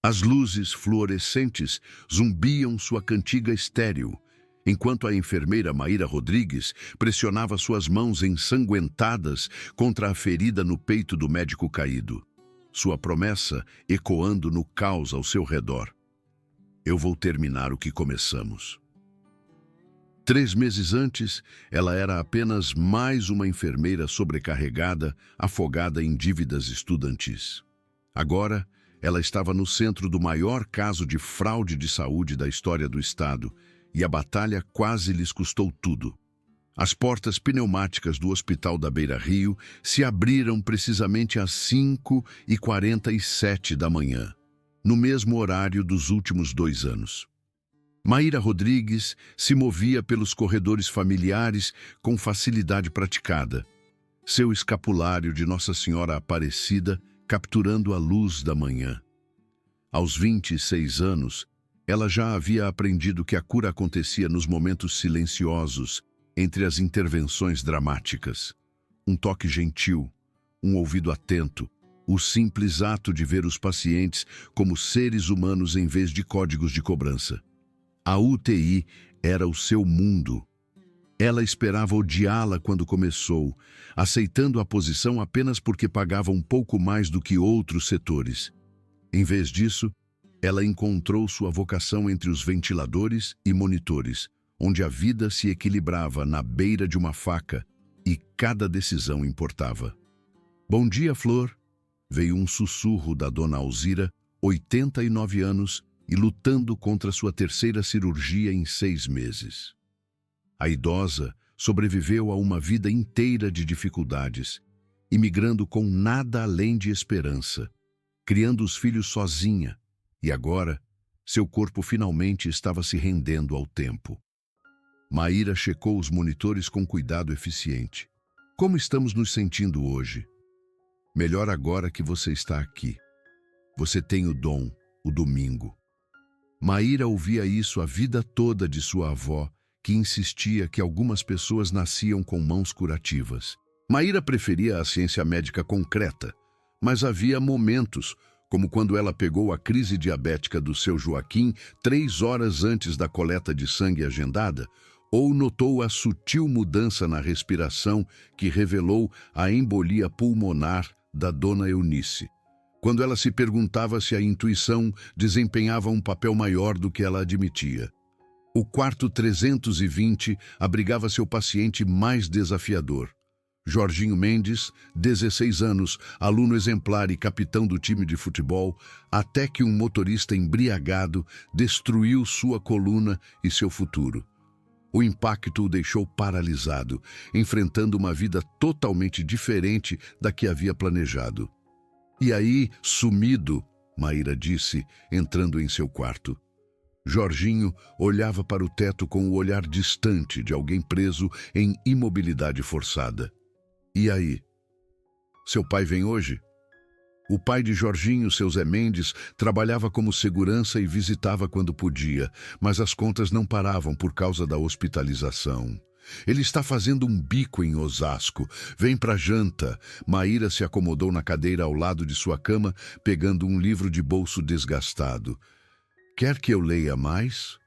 As luzes fluorescentes zumbiam sua cantiga estéril, enquanto a enfermeira Maíra Rodrigues pressionava suas mãos ensanguentadas contra a ferida no peito do médico caído. Sua promessa ecoando no caos ao seu redor. Eu vou terminar o que começamos. 3 meses antes, ela era apenas mais uma enfermeira sobrecarregada, afogada em dívidas estudantis. Agora, ela estava no centro do maior caso de fraude de saúde da história do Estado, e a batalha quase lhes custou tudo. As portas pneumáticas do Hospital da Beira Rio se abriram precisamente às 5h47 da manhã, no mesmo horário dos últimos 2 anos. Maíra Rodrigues se movia pelos corredores familiares com facilidade praticada, seu escapulário de Nossa Senhora Aparecida capturando a luz da manhã. Aos 26 anos, ela já havia aprendido que a cura acontecia nos momentos silenciosos, entre as intervenções dramáticas. Um toque gentil, um ouvido atento, o simples ato de ver os pacientes como seres humanos em vez de códigos de cobrança. A UTI era o seu mundo. Ela esperava odiá-la quando começou, aceitando a posição apenas porque pagava um pouco mais do que outros setores. Em vez disso, ela encontrou sua vocação entre os ventiladores e monitores, onde a vida se equilibrava na beira de uma faca e cada decisão importava. "Bom dia, Flor", veio um sussurro da dona Alzira, 89 anos, e lutando contra sua 3ª cirurgia em 6 meses. A idosa sobreviveu a uma vida inteira de dificuldades, imigrando com nada além de esperança, criando os filhos sozinha, e agora seu corpo finalmente estava se rendendo ao tempo. Maíra checou os monitores com cuidado eficiente. "Como estamos nos sentindo hoje?" "Melhor agora que você está aqui. Você tem o dom, o domingo." Maíra ouvia isso a vida toda de sua avó, que insistia que algumas pessoas nasciam com mãos curativas. Maíra preferia a ciência médica concreta, mas havia momentos, como quando ela pegou a crise diabética do seu Joaquim 3 horas antes da coleta de sangue agendada, ou notou a sutil mudança na respiração que revelou a embolia pulmonar da dona Eunice, quando ela se perguntava se a intuição desempenhava um papel maior do que ela admitia. O quarto 320 abrigava seu paciente mais desafiador. Jorginho Mendes, 16 anos, aluno exemplar e capitão do time de futebol, até que um motorista embriagado destruiu sua coluna e seu futuro. O impacto o deixou paralisado, enfrentando uma vida totalmente diferente da que havia planejado. "E aí, sumido", Maíra disse, entrando em seu quarto. Jorginho olhava para o teto com o olhar distante de alguém preso em imobilidade forçada. "E aí? Seu pai vem hoje?" O pai de Jorginho, seu Zé Mendes, trabalhava como segurança e visitava quando podia, mas as contas não paravam por causa da hospitalização. "Ele está fazendo um bico em Osasco. Vem pra janta." Maíra se acomodou na cadeira ao lado de sua cama, pegando um livro de bolso desgastado. "Quer que eu leia mais?"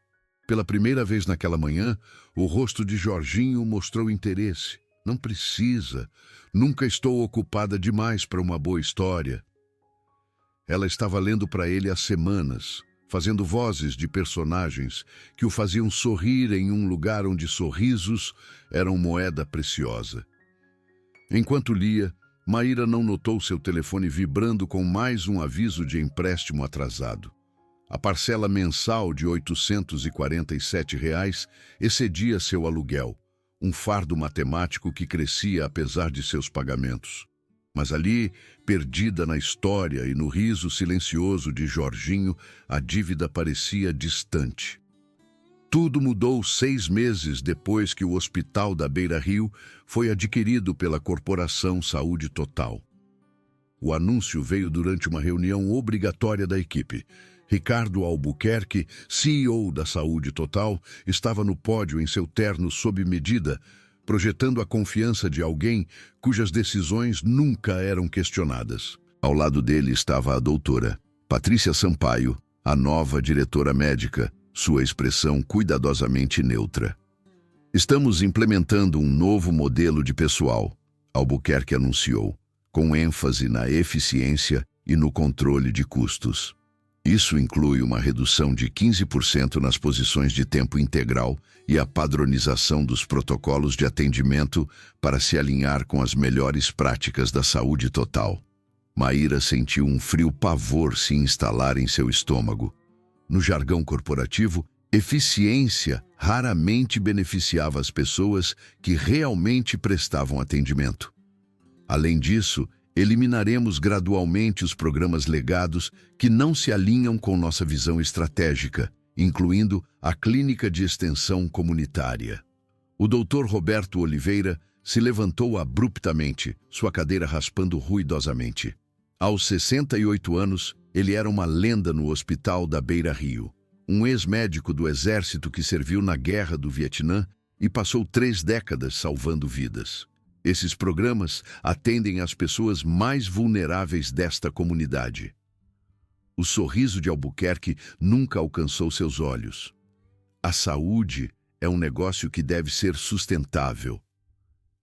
Pela primeira vez naquela manhã, o rosto de Jorginho mostrou interesse. "Não precisa. Nunca estou ocupada demais para uma boa história." Ela estava lendo para ele há semanas, fazendo vozes de personagens que o faziam sorrir em um lugar onde sorrisos eram moeda preciosa. Enquanto lia, Maíra não notou seu telefone vibrando com mais um aviso de empréstimo atrasado. A parcela mensal de R$ 847 excedia seu aluguel, um fardo matemático que crescia apesar de seus pagamentos. Mas ali, perdida na história e no riso silencioso de Jorginho, a dívida parecia distante. Tudo mudou 6 meses depois que o Hospital da Beira Rio foi adquirido pela Corporação Saúde Total. O anúncio veio durante uma reunião obrigatória da equipe. Ricardo Albuquerque, CEO da Saúde Total, estava no pódio em seu terno sob medida, projetando a confiança de alguém cujas decisões nunca eram questionadas. Ao lado dele estava a doutora, Patrícia Sampaio, a nova diretora médica, sua expressão cuidadosamente neutra. Estamos implementando um novo modelo de pessoal, Albuquerque anunciou, com ênfase na eficiência e no controle de custos. Isso inclui uma redução de 15% nas posições de tempo integral e a padronização dos protocolos de atendimento para se alinhar com as melhores práticas da saúde total. Maíra sentiu um frio pavor se instalar em seu estômago. No jargão corporativo, eficiência raramente beneficiava as pessoas que realmente prestavam atendimento. Além disso, eliminaremos gradualmente os programas legados que não se alinham com nossa visão estratégica, incluindo a Clínica de Extensão Comunitária. O Dr. Roberto Oliveira se levantou abruptamente, sua cadeira raspando ruidosamente. Aos 68 anos, ele era uma lenda no hospital da Beira Rio, um ex-médico do exército que serviu na Guerra do Vietnã e passou 3 décadas salvando vidas. Esses programas atendem as pessoas mais vulneráveis desta comunidade. O sorriso de Albuquerque nunca alcançou seus olhos. A saúde é um negócio que deve ser sustentável.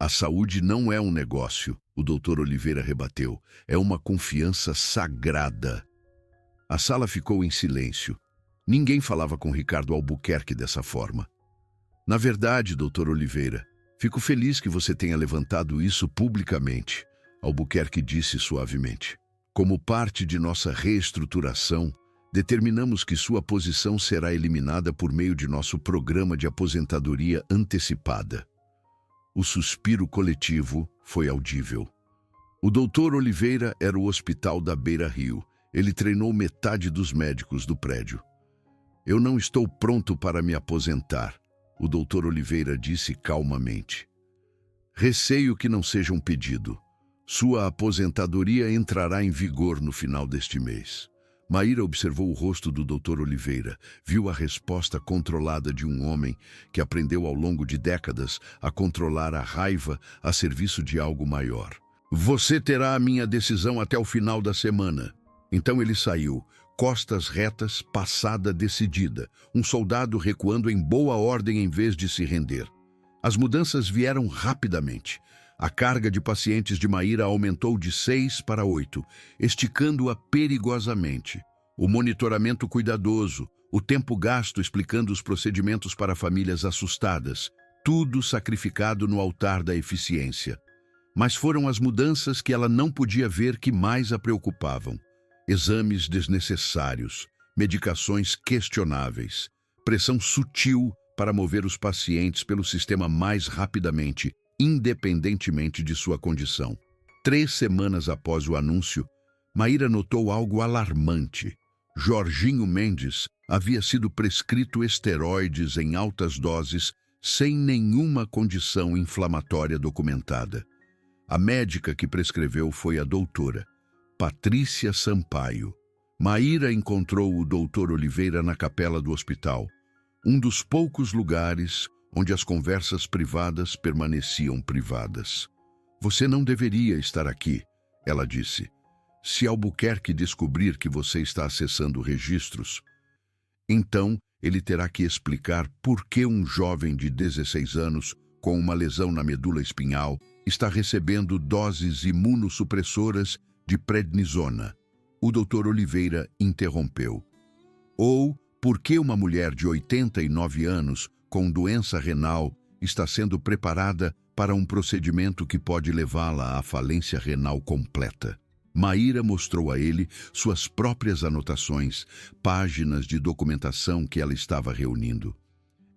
A saúde não é um negócio, o Dr. Oliveira rebateu. É uma confiança sagrada. A sala ficou em silêncio. Ninguém falava com Ricardo Albuquerque dessa forma. Na verdade, Dr. Oliveira, fico feliz que você tenha levantado isso publicamente, Albuquerque disse suavemente. Como parte de nossa reestruturação, determinamos que sua posição será eliminada por meio de nosso programa de aposentadoria antecipada. O suspiro coletivo foi audível. O Dr. Oliveira era o hospital da Beira Rio. Ele treinou metade dos médicos do prédio. Eu não estou pronto para me aposentar, o Dr. Oliveira disse calmamente. Receio que não seja um pedido. Sua aposentadoria entrará em vigor no final deste mês. Maíra observou o rosto do Dr. Oliveira, viu a resposta controlada de um homem que aprendeu ao longo de décadas a controlar a raiva a serviço de algo maior. Você terá a minha decisão até o final da semana. Então ele saiu, costas retas, passada decidida, um soldado recuando em boa ordem em vez de se render. As mudanças vieram rapidamente. A carga de pacientes de Maíra aumentou de 6 para 8, esticando-a perigosamente. O monitoramento cuidadoso, o tempo gasto explicando os procedimentos para famílias assustadas, tudo sacrificado no altar da eficiência. Mas foram as mudanças que ela não podia ver que mais a preocupavam. Exames desnecessários, medicações questionáveis, pressão sutil para mover os pacientes pelo sistema mais rapidamente, independentemente de sua condição. 3 semanas após o anúncio, Maíra notou algo alarmante. Jorginho Mendes havia sido prescrito esteroides em altas doses sem nenhuma condição inflamatória documentada. A médica que prescreveu foi a doutora Patrícia Sampaio. Maíra encontrou o Dr. Oliveira na capela do hospital, um dos poucos lugares onde as conversas privadas permaneciam privadas. Você não deveria estar aqui, ela disse. Se Albuquerque descobrir que você está acessando registros, então ele terá que explicar por que um jovem de 16 anos com uma lesão na medula espinhal está recebendo doses imunossupressoras de prednisona. O Dr. Oliveira interrompeu. Ou por que uma mulher de 89 anos com doença renal está sendo preparada para um procedimento que pode levá-la à falência renal completa. Maíra mostrou a ele suas próprias anotações, páginas de documentação que ela estava reunindo.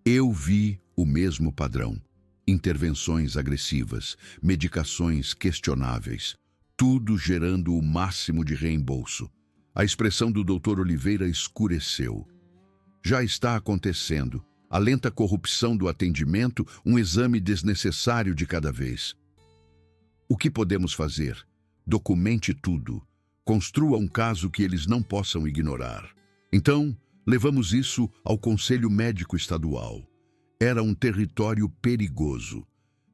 Eu vi o mesmo padrão. Intervenções agressivas, medicações questionáveis, tudo gerando o máximo de reembolso. A expressão do Dr. Oliveira escureceu. Já está acontecendo. A lenta corrupção do atendimento, um exame desnecessário de cada vez. O que podemos fazer? Documente tudo. Construa um caso que eles não possam ignorar. Então, levamos isso ao Conselho Médico Estadual. Era um território perigoso.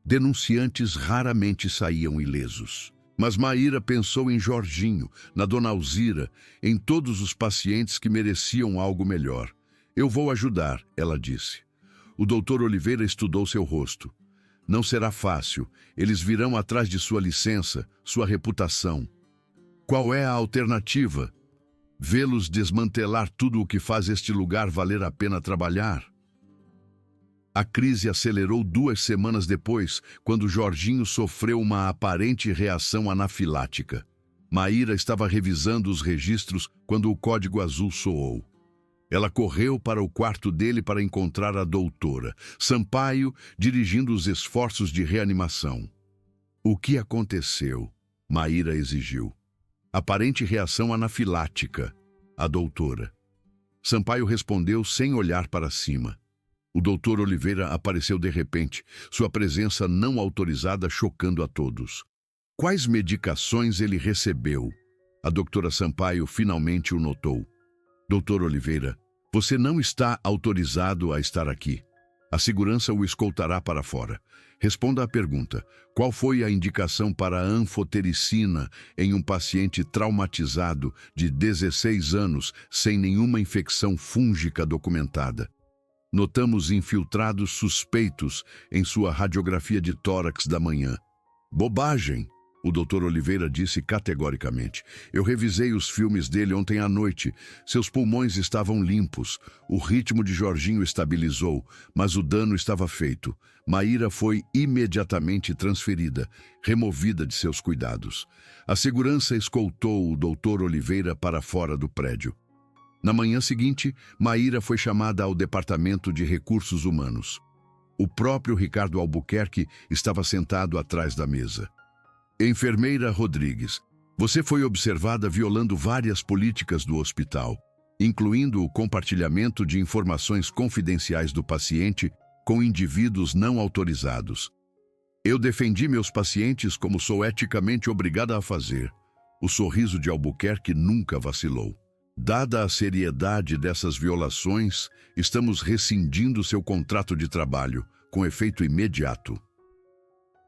Denunciantes raramente saíam ilesos. Mas Maíra pensou em Jorginho, na dona Alzira, em todos os pacientes que mereciam algo melhor. Eu vou ajudar, ela disse. O doutor Oliveira estudou seu rosto. Não será fácil. Eles virão atrás de sua licença, sua reputação. Qual é a alternativa? Vê-los desmantelar tudo o que faz este lugar valer a pena trabalhar? A crise acelerou 2 semanas depois, quando Jorginho sofreu uma aparente reação anafilática. Maíra estava revisando os registros quando o código azul soou. Ela correu para o quarto dele para encontrar a doutora, Sampaio, dirigindo os esforços de reanimação. O que aconteceu? Maíra exigiu. Aparente reação anafilática, a doutora. Sampaio respondeu sem olhar para cima. O doutor Oliveira apareceu de repente, sua presença não autorizada chocando a todos. Quais medicações ele recebeu? A doutora Sampaio finalmente o notou. Doutor Oliveira, você não está autorizado a estar aqui. A segurança o escoltará para fora. Responda à pergunta. Qual foi a indicação para a anfotericina em um paciente traumatizado de 16 anos sem nenhuma infecção fúngica documentada? Notamos infiltrados suspeitos em sua radiografia de tórax da manhã. Bobagem! O doutor Oliveira disse categoricamente. Eu revisei os filmes dele ontem à noite. Seus pulmões estavam limpos. O ritmo de Jorginho estabilizou, mas o dano estava feito. Maíra foi imediatamente transferida, removida de seus cuidados. A segurança escoltou o doutor Oliveira para fora do prédio. Na manhã seguinte, Maíra foi chamada ao Departamento de Recursos Humanos. O próprio Ricardo Albuquerque estava sentado atrás da mesa. Enfermeira Rodrigues, você foi observada violando várias políticas do hospital, incluindo o compartilhamento de informações confidenciais do paciente com indivíduos não autorizados. Eu defendi meus pacientes como sou eticamente obrigada a fazer. O sorriso de Albuquerque nunca vacilou. Dada a seriedade dessas violações, estamos rescindindo seu contrato de trabalho, com efeito imediato.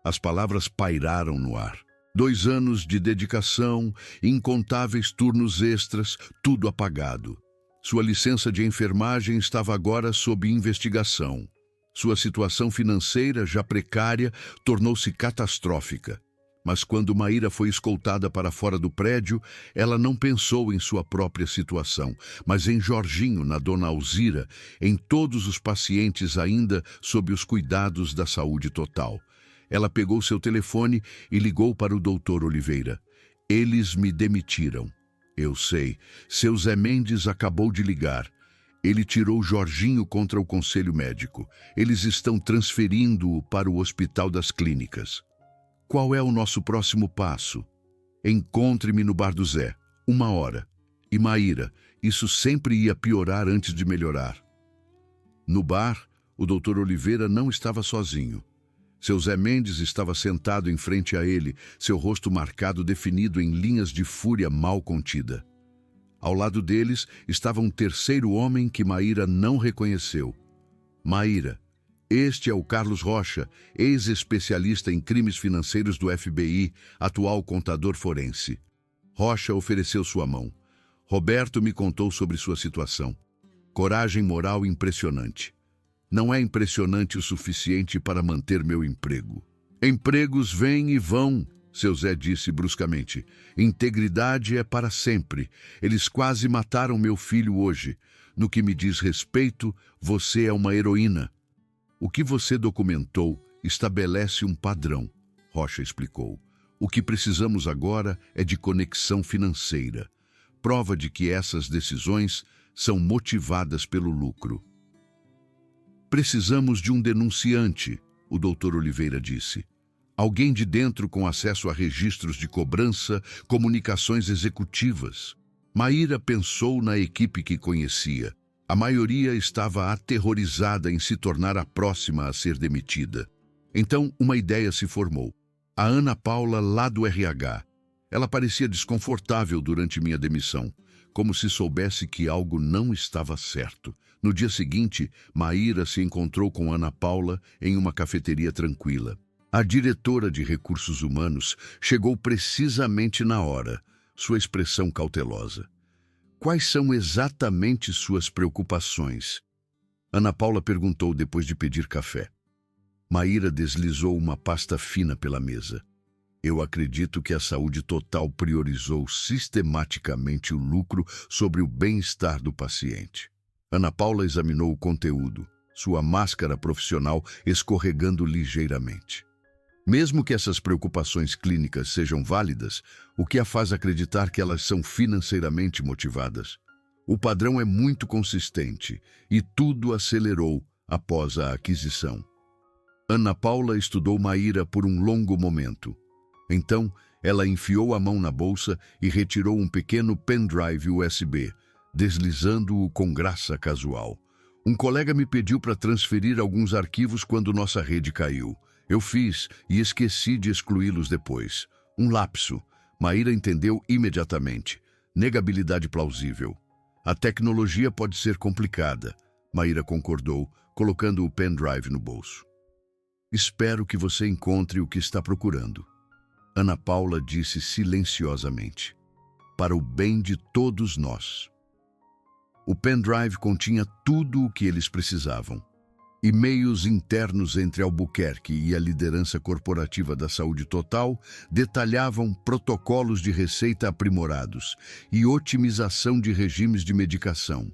As palavras pairaram no ar. 2 anos de dedicação, incontáveis turnos extras, tudo apagado. Sua licença de enfermagem estava agora sob investigação. Sua situação financeira, já precária, tornou-se catastrófica. Mas quando Maíra foi escoltada para fora do prédio, ela não pensou em sua própria situação, mas em Jorginho, na dona Alzira, em todos os pacientes ainda sob os cuidados da saúde total. Ela pegou seu telefone e ligou para o doutor Oliveira. Eles me demitiram. Eu sei. Seu Zé Mendes acabou de ligar. Ele tirou Jorginho contra o conselho médico. Eles estão transferindo-o para o Hospital das Clínicas. Qual é o nosso próximo passo? Encontre-me no bar do Zé. 1 hora. E Maíra, isso sempre ia piorar antes de melhorar. No bar, o doutor Oliveira não estava sozinho. Seu Zé Mendes estava sentado em frente a ele, seu rosto marcado definido em linhas de fúria mal contida. Ao lado deles estava um terceiro homem que Maíra não reconheceu. Maíra, este é o Carlos Rocha, ex-especialista em crimes financeiros do FBI, atual contador forense. Rocha ofereceu sua mão. Roberto me contou sobre sua situação. Coragem moral impressionante. Não é impressionante o suficiente para manter meu emprego. Empregos vêm e vão, seu Zé disse bruscamente. Integridade é para sempre. Eles quase mataram meu filho hoje. No que me diz respeito, você é uma heroína. O que você documentou estabelece um padrão, Rocha explicou. O que precisamos agora é de conexão financeira. Prova de que essas decisões são motivadas pelo lucro. Precisamos de um denunciante, o doutor Oliveira disse. Alguém de dentro com acesso a registros de cobrança, comunicações executivas. Maíra pensou na equipe que conhecia. A maioria estava aterrorizada em se tornar a próxima a ser demitida. Então, uma ideia se formou. A Ana Paula, lá do RH. Ela parecia desconfortável durante minha demissão, como se soubesse que algo não estava certo. No dia seguinte, Maíra se encontrou com Ana Paula em uma cafeteria tranquila. A diretora de recursos humanos chegou precisamente na hora, sua expressão cautelosa. Quais são exatamente suas preocupações? Ana Paula perguntou depois de pedir café. Maíra deslizou uma pasta fina pela mesa. Eu acredito que a Saúde Total priorizou sistematicamente o lucro sobre o bem-estar do paciente. Ana Paula examinou o conteúdo, sua máscara profissional escorregando ligeiramente. Mesmo que essas preocupações clínicas sejam válidas, o que a faz acreditar que elas são financeiramente motivadas? O padrão é muito consistente e tudo acelerou após a aquisição. Ana Paula estudou Maíra por um longo momento. Então, ela enfiou a mão na bolsa e retirou um pequeno pendrive USB, deslizando-o com graça casual. Um colega me pediu para transferir alguns arquivos quando nossa rede caiu. Eu fiz e esqueci de excluí-los depois. Um lapso. Maíra entendeu imediatamente. Negabilidade plausível. A tecnologia pode ser complicada. Maíra concordou, colocando o pendrive no bolso. Espero que você encontre o que está procurando. Ana Paula disse silenciosamente. Para o bem de todos nós. O pendrive continha tudo o que eles precisavam. E-mails internos entre Albuquerque e a liderança corporativa da Saúde Total detalhavam protocolos de receita aprimorados e otimização de regimes de medicação.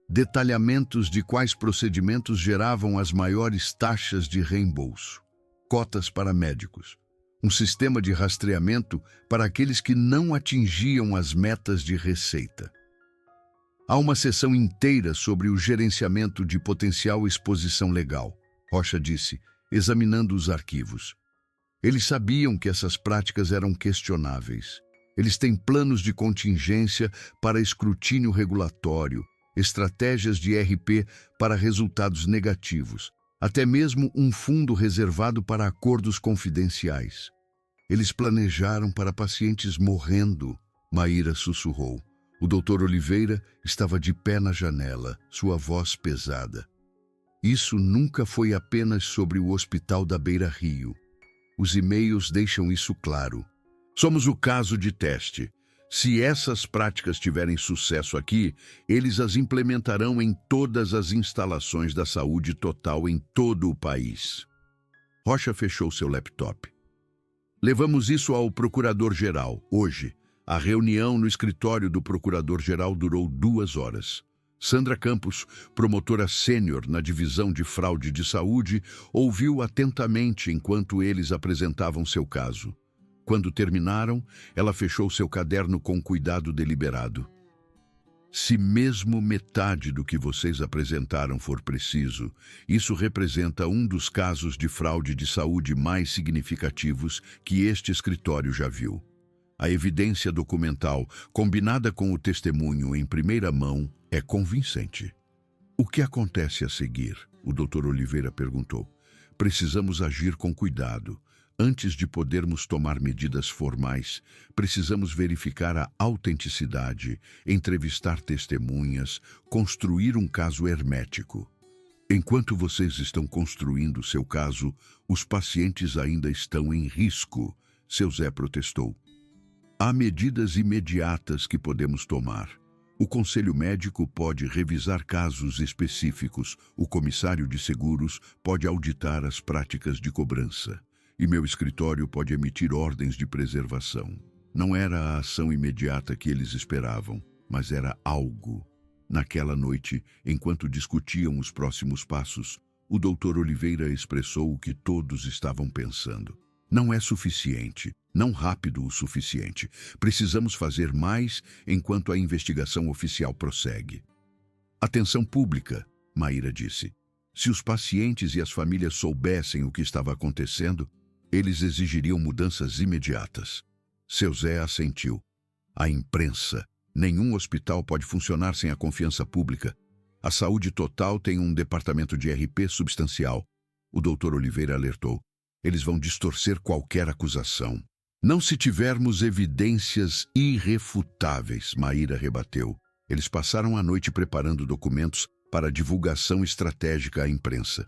Detalhamentos de quais procedimentos geravam as maiores taxas de reembolso. Cotas para médicos. Um sistema de rastreamento para aqueles que não atingiam as metas de receita. Há uma seção inteira sobre o gerenciamento de potencial exposição legal, Rocha disse, examinando os arquivos. Eles sabiam que essas práticas eram questionáveis. Eles têm planos de contingência para escrutínio regulatório, estratégias de RP para resultados negativos, até mesmo um fundo reservado para acordos confidenciais. Eles planejaram para pacientes morrendo, Maíra sussurrou. O Dr. Oliveira estava de pé na janela, sua voz pesada. Isso nunca foi apenas sobre o hospital da Beira Rio. Os e-mails deixam isso claro. Somos o caso de teste. Se essas práticas tiverem sucesso aqui, eles as implementarão em todas as instalações da Saúde Total em todo o país. Rocha fechou seu laptop. Levamos isso ao Procurador-Geral, hoje. A reunião no escritório do Procurador-Geral durou 2 horas. Sandra Campos, promotora sênior na divisão de fraude de saúde, ouviu atentamente enquanto eles apresentavam seu caso. Quando terminaram, ela fechou seu caderno com cuidado deliberado. Se mesmo metade do que vocês apresentaram for preciso, isso representa um dos casos de fraude de saúde mais significativos que este escritório já viu. A evidência documental, combinada com o testemunho em primeira mão, é convincente. O que acontece a seguir? O Dr. Oliveira perguntou. Precisamos agir com cuidado. Antes de podermos tomar medidas formais, precisamos verificar a autenticidade, entrevistar testemunhas, construir um caso hermético. Enquanto vocês estão construindo seu caso, os pacientes ainda estão em risco, seu Zé protestou. Há medidas imediatas que podemos tomar. O Conselho Médico pode revisar casos específicos, o comissário de seguros pode auditar as práticas de cobrança. E meu escritório pode emitir ordens de preservação. Não era a ação imediata que eles esperavam, mas era algo. Naquela noite, enquanto discutiam os próximos passos, o Dr. Oliveira expressou o que todos estavam pensando. Não é suficiente, não rápido o suficiente. Precisamos fazer mais enquanto a investigação oficial prossegue. Atenção pública, Maíra disse. Se os pacientes e as famílias soubessem o que estava acontecendo, eles exigiriam mudanças imediatas. Seu Zé assentiu. A imprensa. Nenhum hospital pode funcionar sem a confiança pública. A Saúde Total tem um departamento de RP substancial. O Dr. Oliveira alertou. Eles vão distorcer qualquer acusação. Não se tivermos evidências irrefutáveis, Maíra rebateu. Eles passaram a noite preparando documentos para divulgação estratégica à imprensa.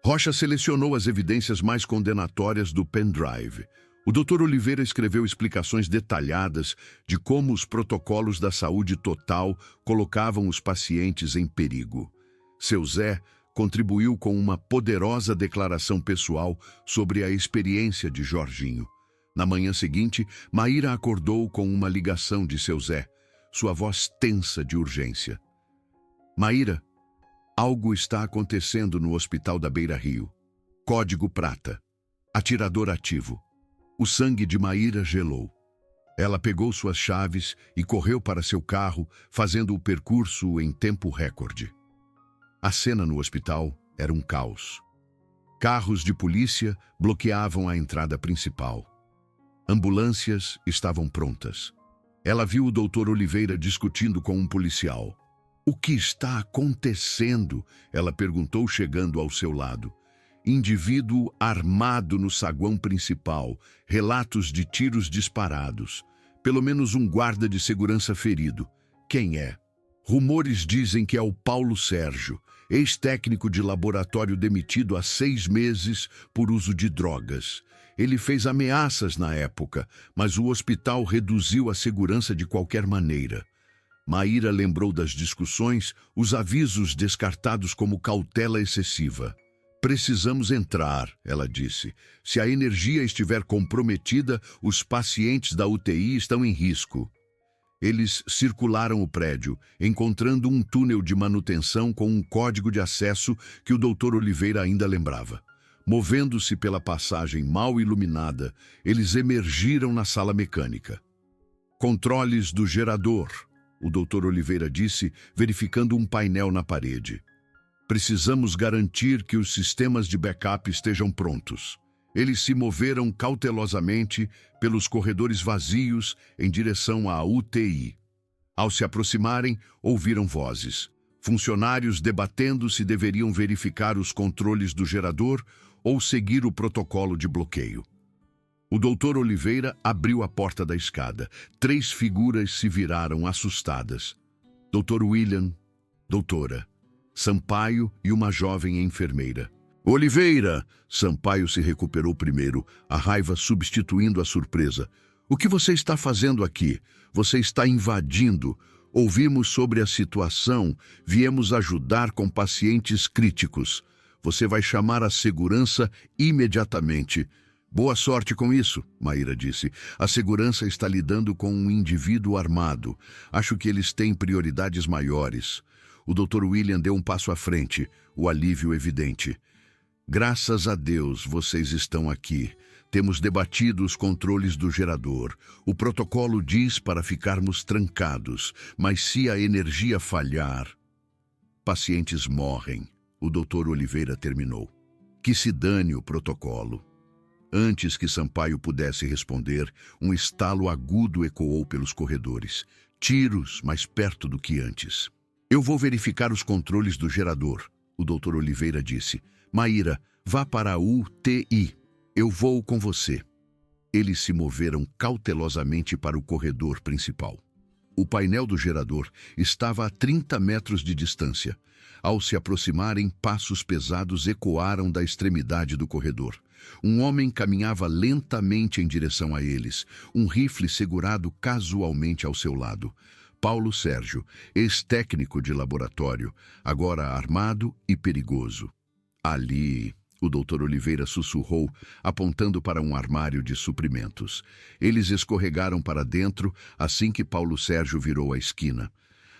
Rocha selecionou as evidências mais condenatórias do pendrive. O Dr. Oliveira escreveu explicações detalhadas de como os protocolos da saúde total colocavam os pacientes em perigo. Seu Zé contribuiu com uma poderosa declaração pessoal sobre a experiência de Jorginho. Na manhã seguinte, Maíra acordou com uma ligação de seu Zé, sua voz tensa de urgência. Maíra, algo está acontecendo no hospital da Beira Rio. Código prata. Atirador ativo. O sangue de Maíra gelou. Ela pegou suas chaves e correu para seu carro, fazendo o percurso em tempo recorde. A cena no hospital era um caos. Carros de polícia bloqueavam a entrada principal. Ambulâncias estavam prontas. Ela viu o Dr. Oliveira discutindo com um policial. "O que está acontecendo?" ela perguntou, chegando ao seu lado. Indivíduo armado no saguão principal, relatos de tiros disparados. Pelo menos um guarda de segurança ferido. Quem é? Rumores dizem que é o Paulo Sérgio, ex-técnico de laboratório demitido há 6 meses por uso de drogas. Ele fez ameaças na época, mas o hospital reduziu a segurança de qualquer maneira. Maíra lembrou das discussões, os avisos descartados como cautela excessiva. "Precisamos entrar", ela disse. "Se a energia estiver comprometida, os pacientes da UTI estão em risco." Eles circularam o prédio, encontrando um túnel de manutenção com um código de acesso que o Dr. Oliveira ainda lembrava. Movendo-se pela passagem mal iluminada, eles emergiram na sala mecânica. "Controles do gerador", o Dr. Oliveira disse, verificando um painel na parede. "Precisamos garantir que os sistemas de backup estejam prontos." Eles se moveram cautelosamente pelos corredores vazios em direção à UTI. Ao se aproximarem, ouviram vozes. Funcionários debatendo se deveriam verificar os controles do gerador ou seguir o protocolo de bloqueio. O Dr. Oliveira abriu a porta da escada. 3 figuras se viraram assustadas. Dr. William, doutora, Sampaio e uma jovem enfermeira. "Oliveira!" Sampaio se recuperou primeiro, a raiva substituindo a surpresa. "O que você está fazendo aqui? Você está invadindo. Ouvimos sobre a situação, viemos ajudar com pacientes críticos. Você vai chamar a segurança imediatamente." "Boa sorte com isso", Maíra disse. "A segurança está lidando com um indivíduo armado. Acho que eles têm prioridades maiores." O Dr. William deu um passo à frente, o alívio evidente. "Graças a Deus vocês estão aqui. Temos debatido os controles do gerador. O protocolo diz para ficarmos trancados, mas se a energia falhar, pacientes morrem." O Dr. Oliveira terminou. "Que se dane o protocolo." Antes que Sampaio pudesse responder, um estalo agudo ecoou pelos corredores. Tiros mais perto do que antes. "Eu vou verificar os controles do gerador", o Dr. Oliveira disse. "Maíra, vá para a UTI. Eu vou com você." Eles se moveram cautelosamente para o corredor principal. O painel do gerador estava a 30 metros de distância. Ao se aproximarem, passos pesados ecoaram da extremidade do corredor. Um homem caminhava lentamente em direção a eles, um rifle segurado casualmente ao seu lado. Paulo Sérgio, ex-técnico de laboratório, agora armado e perigoso. "Ali", o Dr. Oliveira sussurrou, apontando para um armário de suprimentos. Eles escorregaram para dentro assim que Paulo Sérgio virou a esquina.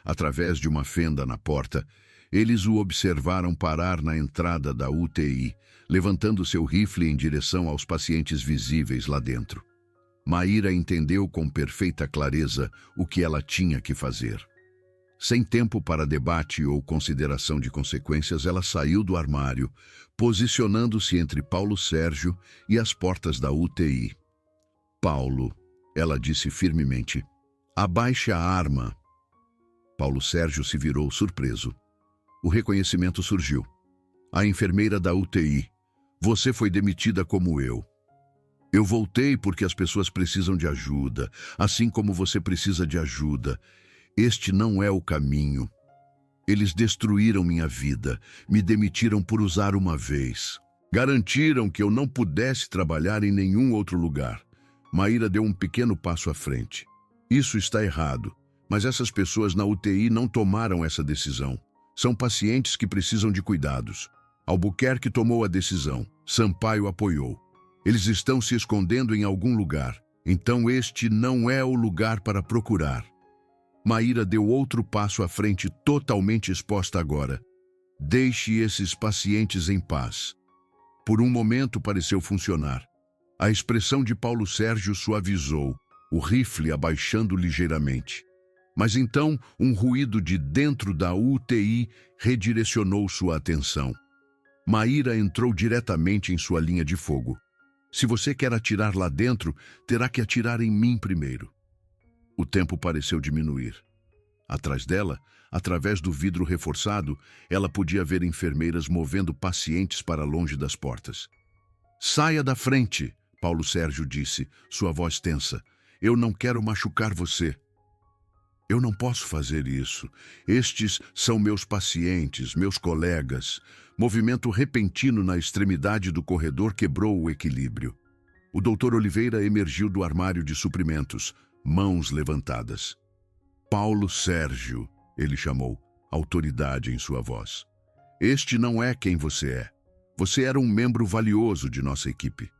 Através de uma fenda na porta, eles o observaram parar na entrada da UTI, levantando seu rifle em direção aos pacientes visíveis lá dentro. Maíra entendeu com perfeita clareza o que ela tinha que fazer. Sem tempo para debate ou consideração de consequências, ela saiu do armário, posicionando-se entre Paulo Sérgio e as portas da UTI. "Paulo", ela disse firmemente, "abaixe a arma." Paulo Sérgio se virou surpreso. O reconhecimento surgiu. "A enfermeira da UTI. Você foi demitida como eu. Eu voltei porque as pessoas precisam de ajuda, assim como você precisa de ajuda. Este não é o caminho." Eles destruíram minha vida, me demitiram por usar uma vez. Garantiram que eu não pudesse trabalhar em nenhum outro lugar. Maíra deu um pequeno passo à frente. Isso está errado, mas essas pessoas na UTI não tomaram essa decisão. São pacientes que precisam de cuidados. Albuquerque tomou a decisão. Sampaio apoiou. Eles estão se escondendo em algum lugar. Então este não é o lugar para procurar. Maíra deu outro passo à frente, totalmente exposta agora. Deixe esses pacientes em paz. Por um momento pareceu funcionar. A expressão de Paulo Sérgio suavizou, o rifle abaixando ligeiramente. Mas então, um ruído de dentro da UTI redirecionou sua atenção. Maíra entrou diretamente em sua linha de fogo. Se você quer atirar lá dentro, terá que atirar em mim primeiro. O tempo pareceu diminuir. Atrás dela, através do vidro reforçado, ela podia ver enfermeiras movendo pacientes para longe das portas. Saia da frente, Paulo Sérgio disse, sua voz tensa. Eu não quero machucar você. Eu não posso fazer isso. Estes são meus pacientes, meus colegas. Movimento repentino na extremidade do corredor quebrou o equilíbrio. O Dr. Oliveira emergiu do armário de suprimentos, mãos levantadas. Paulo Sérgio, ele chamou, autoridade em sua voz. Este não é quem você é. Você era um membro valioso de nossa equipe.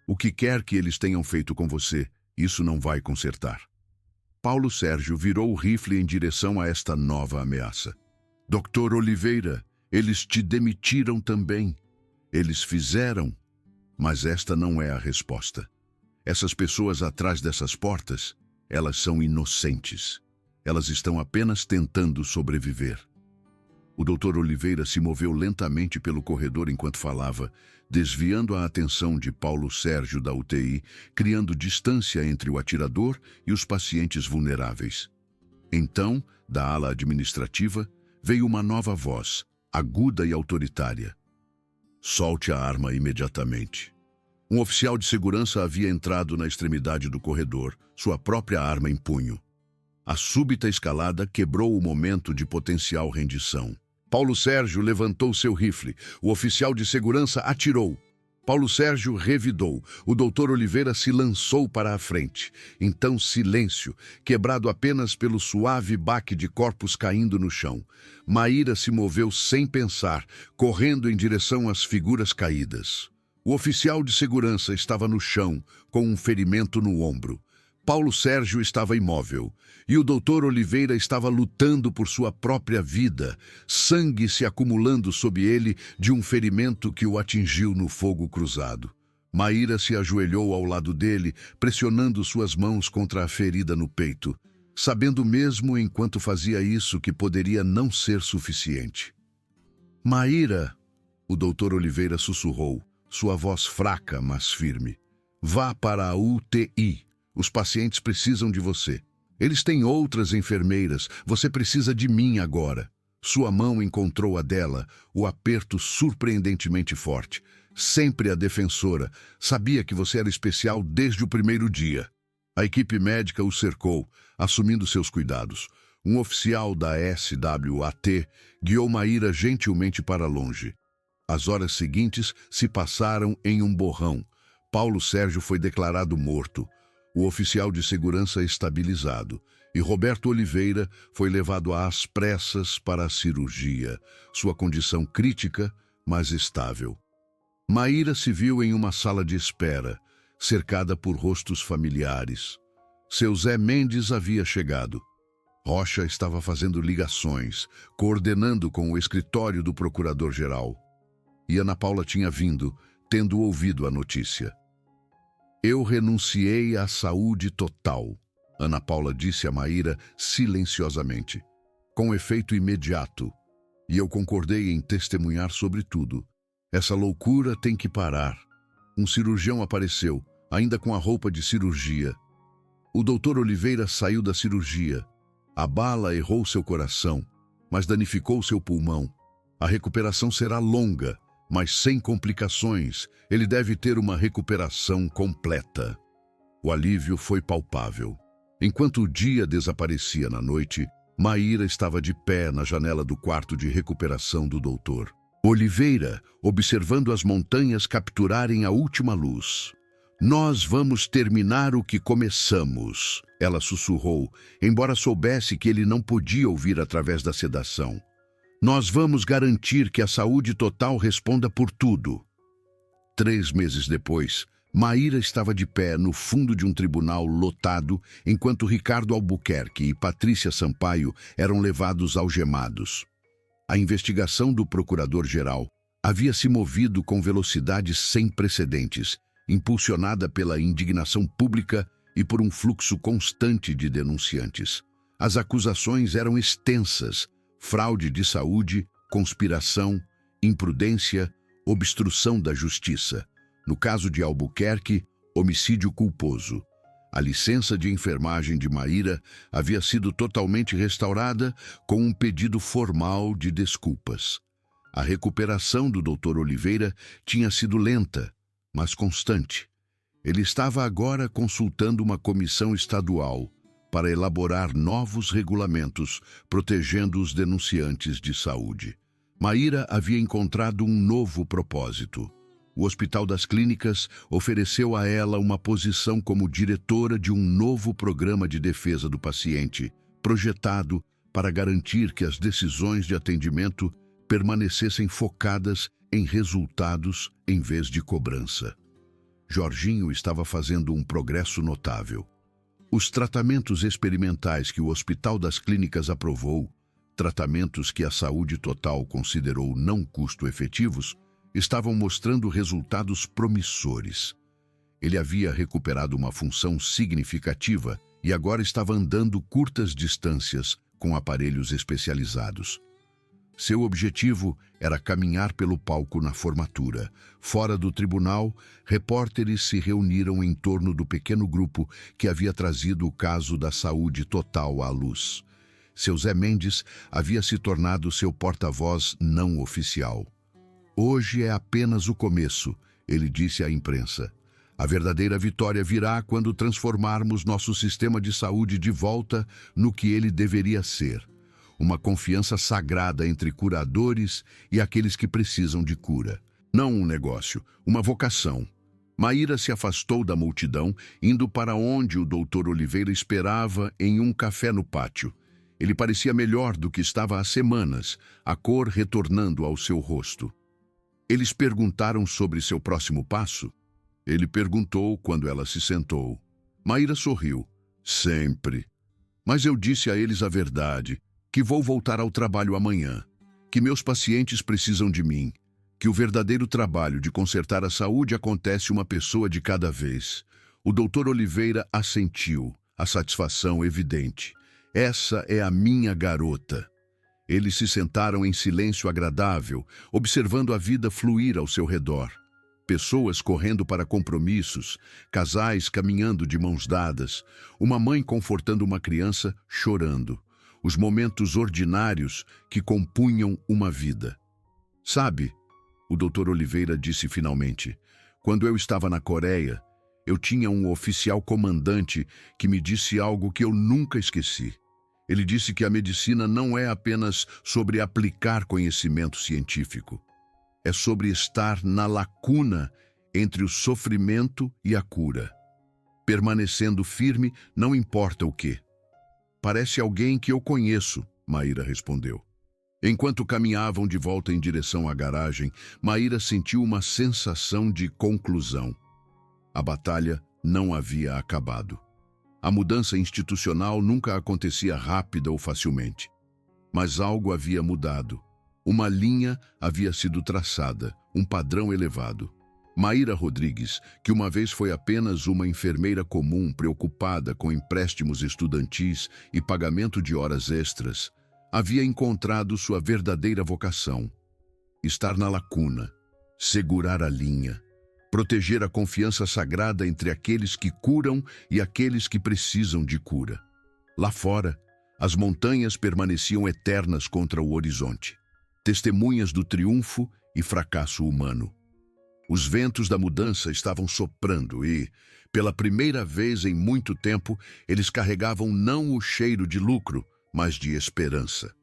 O que quer que eles tenham feito com você, isso não vai consertar. Paulo Sérgio virou o rifle em direção a esta nova ameaça. Dr. Oliveira, eles te demitiram também. Eles fizeram, mas esta não é a resposta. Essas pessoas atrás dessas portas, elas são inocentes. Elas estão apenas tentando sobreviver. O Dr. Oliveira se moveu lentamente pelo corredor enquanto falava, desviando a atenção de Paulo Sérgio da UTI, criando distância entre o atirador e os pacientes vulneráveis. Então, da ala administrativa, veio uma nova voz, aguda e autoritária. Solte a arma imediatamente. Um oficial de segurança havia entrado na extremidade do corredor, sua própria arma em punho. A súbita escalada quebrou o momento de potencial rendição. Paulo Sérgio levantou seu rifle. O oficial de segurança atirou. Paulo Sérgio revidou. O Dr. Oliveira se lançou para a frente. Então silêncio, quebrado apenas pelo suave baque de corpos caindo no chão. Maíra se moveu sem pensar, correndo em direção às figuras caídas. O oficial de segurança estava no chão, com um ferimento no ombro. Paulo Sérgio estava imóvel, e o Dr. Oliveira estava lutando por sua própria vida, sangue se acumulando sob ele de um ferimento que o atingiu no fogo cruzado. Maíra se ajoelhou ao lado dele, pressionando suas mãos contra a ferida no peito, sabendo mesmo enquanto fazia isso que poderia não ser suficiente. Maíra, o Dr. Oliveira sussurrou, sua voz fraca, mas firme. Vá para a UTI. Os pacientes precisam de você. Eles têm outras enfermeiras. Você precisa de mim agora. Sua mão encontrou a dela, o aperto surpreendentemente forte. Sempre a defensora. Sabia que você era especial desde o primeiro dia. A equipe médica o cercou, assumindo seus cuidados. Um oficial da SWAT guiou Maíra gentilmente para longe. As horas seguintes se passaram em um borrão. Paulo Sérgio foi declarado morto. O oficial de segurança estabilizado, e Roberto Oliveira foi levado às pressas para a cirurgia, sua condição crítica, mas estável. Maíra se viu em uma sala de espera, cercada por rostos familiares. Seu Zé Mendes havia chegado. Rocha estava fazendo ligações, coordenando com o escritório do procurador-geral. E Ana Paula tinha vindo, tendo ouvido a notícia. Eu renunciei à saúde total, Ana Paula disse a Maíra silenciosamente, com efeito imediato, e eu concordei em testemunhar sobre tudo. Essa loucura tem que parar. Um cirurgião apareceu, ainda com a roupa de cirurgia. O Dr. Oliveira saiu da cirurgia. A bala errou seu coração, mas danificou seu pulmão. A recuperação será longa, mas sem complicações. Ele deve ter uma recuperação completa. O alívio foi palpável. Enquanto o dia desaparecia na noite, Maíra estava de pé na janela do quarto de recuperação do doutor Oliveira, observando as montanhas capturarem a última luz. "Nós vamos terminar o que começamos", ela sussurrou, embora soubesse que ele não podia ouvir através da sedação. "Nós vamos garantir que a saúde total responda por tudo." 3 meses depois, Maíra estava de pé no fundo de um tribunal lotado, enquanto Ricardo Albuquerque e Patrícia Sampaio eram levados algemados. A investigação do procurador-geral havia se movido com velocidade sem precedentes, impulsionada pela indignação pública e por um fluxo constante de denunciantes. As acusações eram extensas: fraude de saúde, conspiração, imprudência, obstrução da justiça. No caso de Albuquerque, homicídio culposo. A licença de enfermagem de Maíra havia sido totalmente restaurada com um pedido formal de desculpas. A recuperação do Dr. Oliveira tinha sido lenta, mas constante. Ele estava agora consultando uma comissão estadual para elaborar novos regulamentos protegendo os denunciantes de saúde. Maíra havia encontrado um novo propósito. O Hospital das Clínicas ofereceu a ela uma posição como diretora de um novo programa de defesa do paciente, projetado para garantir que as decisões de atendimento permanecessem focadas em resultados em vez de cobrança. Jorginho estava fazendo um progresso notável. Os tratamentos experimentais que o Hospital das Clínicas aprovou, tratamentos que a Saúde Total considerou não custo-efetivos, estavam mostrando resultados promissores. Ele havia recuperado uma função significativa e agora estava andando curtas distâncias com aparelhos especializados. Seu objetivo era caminhar pelo palco na formatura. Fora do tribunal, repórteres se reuniram em torno do pequeno grupo que havia trazido o caso da Saúde Total à luz. Seu Zé Mendes havia se tornado seu porta-voz não oficial. "Hoje é apenas o começo", ele disse à imprensa. "A verdadeira vitória virá quando transformarmos nosso sistema de saúde de volta no que ele deveria ser. Uma confiança sagrada entre curadores e aqueles que precisam de cura. Não um negócio, uma vocação." Maíra se afastou da multidão, indo para onde o Dr. Oliveira esperava em um café no pátio. Ele parecia melhor do que estava há semanas, a cor retornando ao seu rosto. Eles perguntaram sobre seu próximo passo? Ele perguntou quando ela se sentou. Maíra sorriu. "Sempre. Mas eu disse a eles a verdade, que vou voltar ao trabalho amanhã, que meus pacientes precisam de mim, que o verdadeiro trabalho de consertar a saúde acontece uma pessoa de cada vez." O Dr. Oliveira assentiu, a satisfação evidente. "Essa é a minha garota." Eles se sentaram em silêncio agradável, observando a vida fluir ao seu redor. Pessoas correndo para compromissos, casais caminhando de mãos dadas, uma mãe confortando uma criança chorando. Os momentos ordinários que compunham uma vida. "Sabe", o Dr. Oliveira disse finalmente, "quando eu estava na Coreia, eu tinha um oficial comandante que me disse algo que eu nunca esqueci. Ele disse que a medicina não é apenas sobre aplicar conhecimento científico. É sobre estar na lacuna entre o sofrimento e a cura. Permanecendo firme, não importa o quê." "Parece alguém que eu conheço", Maíra respondeu. Enquanto caminhavam de volta em direção à garagem, Maíra sentiu uma sensação de conclusão. A batalha não havia acabado. A mudança institucional nunca acontecia rápida ou facilmente. Mas algo havia mudado. Uma linha havia sido traçada, um padrão elevado. Maíra Rodrigues, que uma vez foi apenas uma enfermeira comum preocupada com empréstimos estudantis e pagamento de horas extras, havia encontrado sua verdadeira vocação: estar na lacuna, segurar a linha, proteger a confiança sagrada entre aqueles que curam e aqueles que precisam de cura. Lá fora, as montanhas permaneciam eternas contra o horizonte, testemunhas do triunfo e fracasso humano. Os ventos da mudança estavam soprando e, pela primeira vez em muito tempo, eles carregavam não o cheiro de lucro, mas de esperança.